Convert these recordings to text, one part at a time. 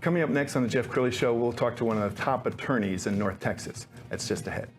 Coming up next on the Jeff Crilley Show, we'll talk to one of the top attorneys in North Texas. That's just ahead.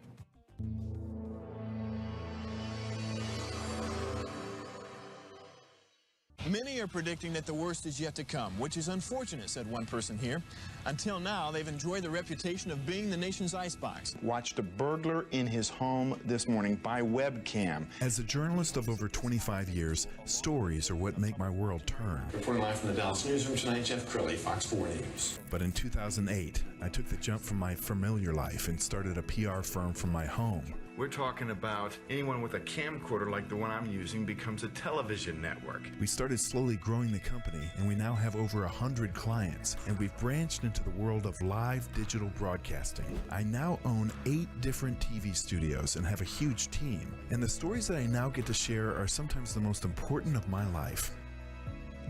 Many are predicting that the worst is yet to come, which is unfortunate, said one person here. Until now, they've enjoyed the reputation of being the nation's icebox. Watched a burglar in his home this morning by webcam. As a journalist of over 25 years, stories are what make my world turn. Reporting live from the Dallas newsroom tonight, Jeff Crilley, Fox 4 News. But in 2008, I took the jump from my familiar life and started a PR firm from my home. We're talking about anyone with a camcorder like the one I'm using becomes a television network. We started slowly growing the company, and we now have over 100 clients, and we've branched into the world of live digital broadcasting. I now own 8 different TV studios and have a huge team, and the stories that I now get to share are sometimes the most important of my life.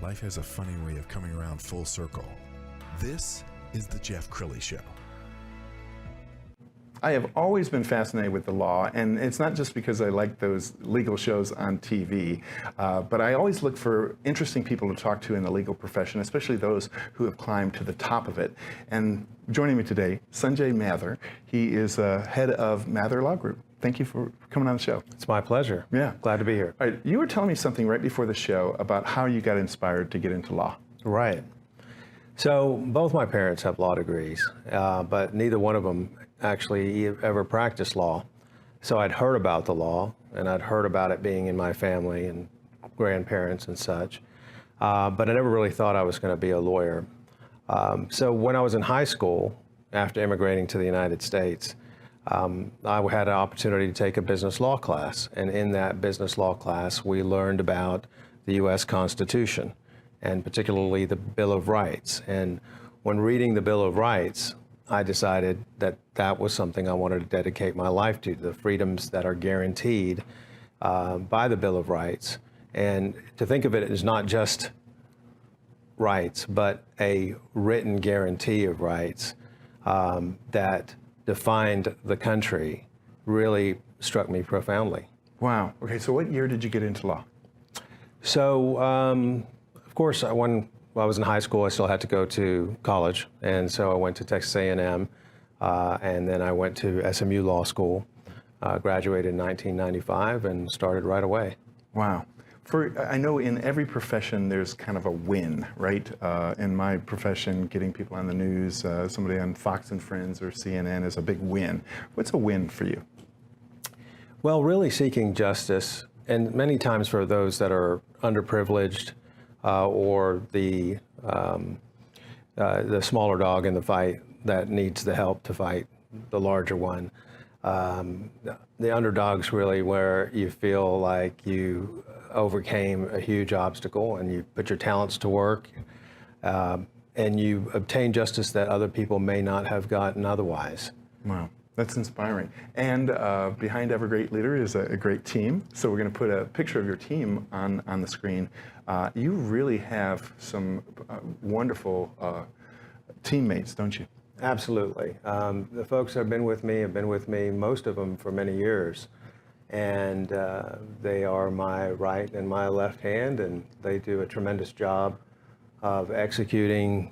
Life has a funny way of coming around full circle. This is the Jeff Crilley Show. I have always been fascinated with the law, and it's not just because I like those legal shows on TV, but I always look for interesting people to talk to in the legal profession, especially those who have climbed to the top of it. And joining me today, Sanjay Mathur. He is head of Mathur Law Group. Thank you for coming on the show. It's my pleasure. Yeah. Glad to be here. All right, you were telling me something right before the show about how you got inspired to get into law. Right. So both my parents have law degrees, but neither one of them actually ever practiced law. So I'd heard about the law, and I'd heard about it being in my family and grandparents and such, but I never really thought I was going to be a lawyer. So when I was in high school, after immigrating to the United States, I had an opportunity to take a business law class, and in that business law class, we learned about the U.S. Constitution, and particularly the Bill of Rights. And when reading the Bill of Rights, I decided that that was something I wanted to dedicate my life to, the freedoms that are guaranteed by the Bill of Rights. And to think of it as not just rights, but a written guarantee of rights that defined the country really struck me profoundly. Wow. Okay, so what year did you get into law? So, of course, when I was in high school, I still had to go to college, and so I went to Texas A&M, and then I went to SMU Law School, graduated in 1995, and started right away. Wow. I know in every profession there's kind of a win, right? In my profession, getting people on the news, somebody on Fox and Friends or CNN is a big win. What's a win for you? Well, really seeking justice, and many times for those that are underprivileged, or the smaller dog in the fight that needs the help to fight the larger one. The underdog's really where you feel like you overcame a huge obstacle and you put your talents to work, and you obtain justice that other people may not have gotten otherwise. Wow. That's inspiring. And behind every great leader is a great team. So we're going to put a picture of your team on the screen. You really have some wonderful teammates, don't you? Absolutely. The folks that have been with me, most of them for many years. And they are my right and my left hand, and they do a tremendous job of executing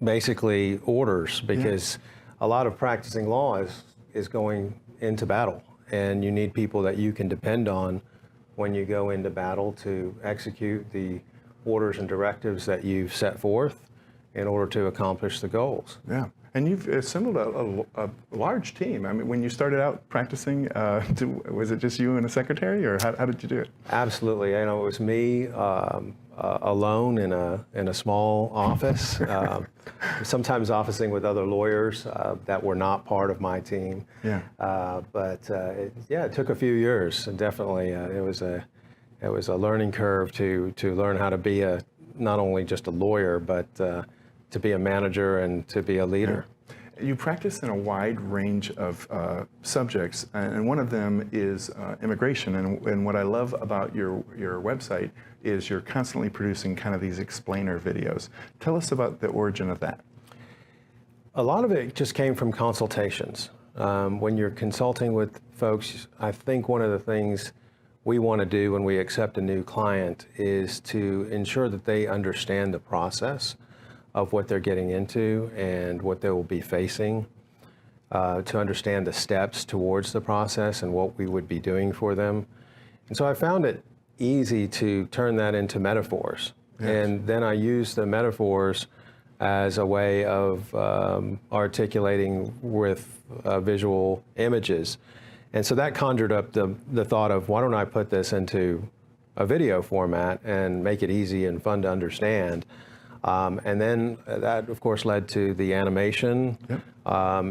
basically orders, because a lot of practicing law is going into battle, and you need people that you can depend on when you go into battle to execute the orders and directives that you've set forth in order to accomplish the goals. Yeah, and you've assembled a large team. I mean, when you started out practicing, was it just you and a secretary, or how did you do it? Absolutely. You know, it was me alone in a small office, sometimes officing with other lawyers that were not part of my team. Yeah. It took a few years, and definitely it was a learning curve to learn how to be not only just a lawyer, but to be a manager and to be a leader. Yeah. You practice in a wide range of subjects, and one of them is immigration. And what I love about your website is you're constantly producing kind of these explainer videos. Tell us about the origin of that. A lot of it just came from consultations. When you're consulting with folks, I think one of the things we want to do when we accept a new client is to ensure that they understand the process of what they're getting into and what they will be facing, to understand the steps towards the process and what we would be doing for them. And so I found it easy to turn that into metaphors. Yes. And then I use the metaphors as a way of articulating with visual images. And so that conjured up the thought of, why don't I put this into a video format and make it easy and fun to understand? And then that, of course, led to the animation. Yep.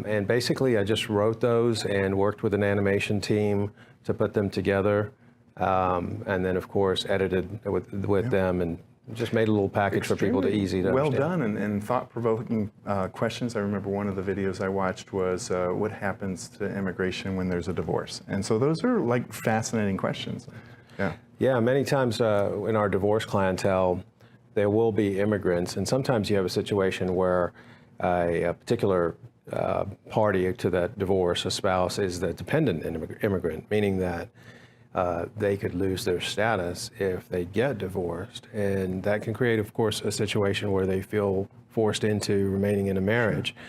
And basically, I just wrote those and worked with an animation team to put them together. And then, of course, edited with them and just made a little package for people to easy to well understand. done and thought-provoking questions. I remember one of the videos I watched was what happens to immigration when there's a divorce? And so those are like fascinating questions. Yeah. Yeah, many times in our divorce clientele, there will be immigrants, and sometimes you have a situation where a particular party to that divorce, a spouse, is the dependent immigrant, meaning that they could lose their status if they get divorced. And that can create, of course, a situation where they feel forced into remaining in a marriage. Sure.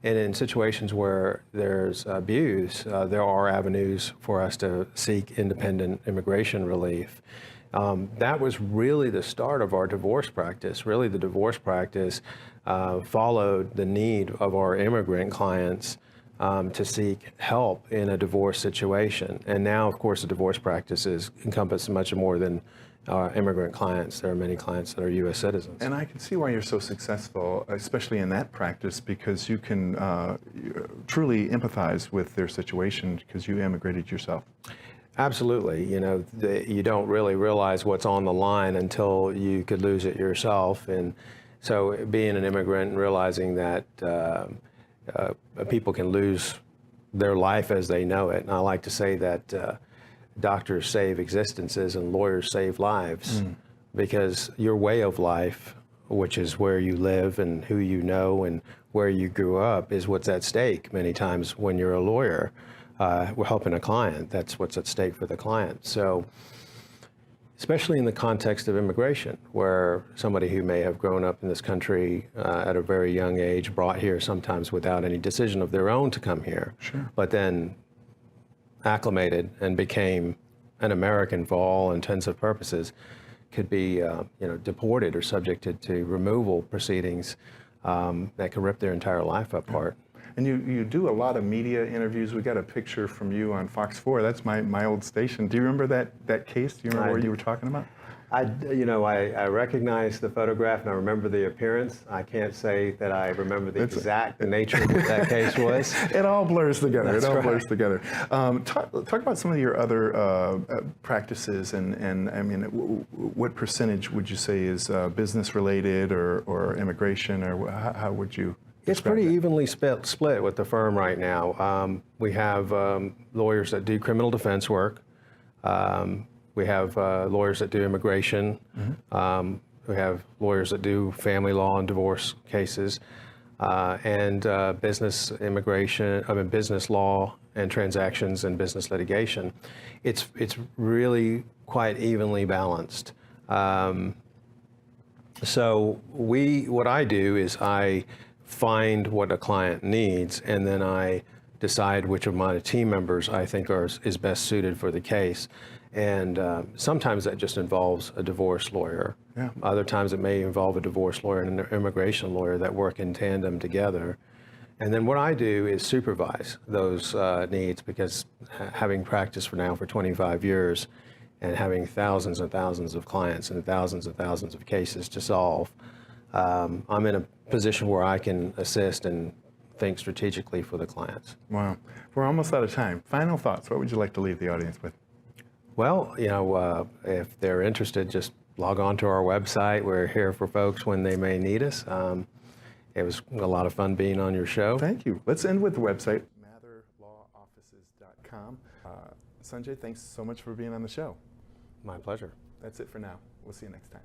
And in situations where there's abuse, there are avenues for us to seek independent immigration relief. That was really the start of our divorce practice. Really, the divorce practice followed the need of our immigrant clients to seek help in a divorce situation. And now, of course, the divorce practices encompass much more than our immigrant clients. There are many clients that are U.S. citizens. And I can see why you're so successful, especially in that practice, because you can truly empathize with their situation because you immigrated yourself. Absolutely. You know, you don't really realize what's on the line until you could lose it yourself. And so being an immigrant and realizing that people can lose their life as they know it. And I like to say that doctors save existences and lawyers save lives, because your way of life, which is where you live and who you know and where you grew up, is what's at stake many times when you're a lawyer. We're helping a client. That's what's at stake for the client. So, especially in the context of immigration, where somebody who may have grown up in this country at a very young age, brought here sometimes without any decision of their own to come here, sure, but then acclimated and became an American for all intents and purposes, could be deported or subjected to removal proceedings that could rip their entire life apart. And you do a lot of media interviews. We got a picture from you on Fox 4. That's my old station. Do you remember that case? Do you remember what you were talking about? I recognize the photograph and I remember the appearance. I can't say that I remember the exact nature of what that case was. It all blurs together. That's blurs together. Talk about some of your other practices, and I mean, what percentage would you say is business related or immigration, or how would you? It's pretty evenly split with the firm right now. We have lawyers that do criminal defense work. We have lawyers that do immigration. We have lawyers that do family law and divorce cases, and business law and transactions and business litigation. It's really quite evenly balanced. So what I do is I find what a client needs, and then I decide which of my team members I think is best suited for the case. And sometimes that just involves a divorce lawyer. Yeah. Other times it may involve a divorce lawyer and an immigration lawyer that work in tandem together. And then what I do is supervise those needs, because having practiced for 25 years and having thousands and thousands of clients and thousands of cases to solve, I'm in a position where I can assist and think strategically for the clients. Wow. We're almost out of time. Final thoughts. What would you like to leave the audience with? Well, if they're interested, just log on to our website. We're here for folks when they may need us. It was a lot of fun being on your show. Thank you. Let's end with the website, mathurlawoffices.com. Sanjay, thanks so much for being on the show. My pleasure. That's it for now. We'll see you next time.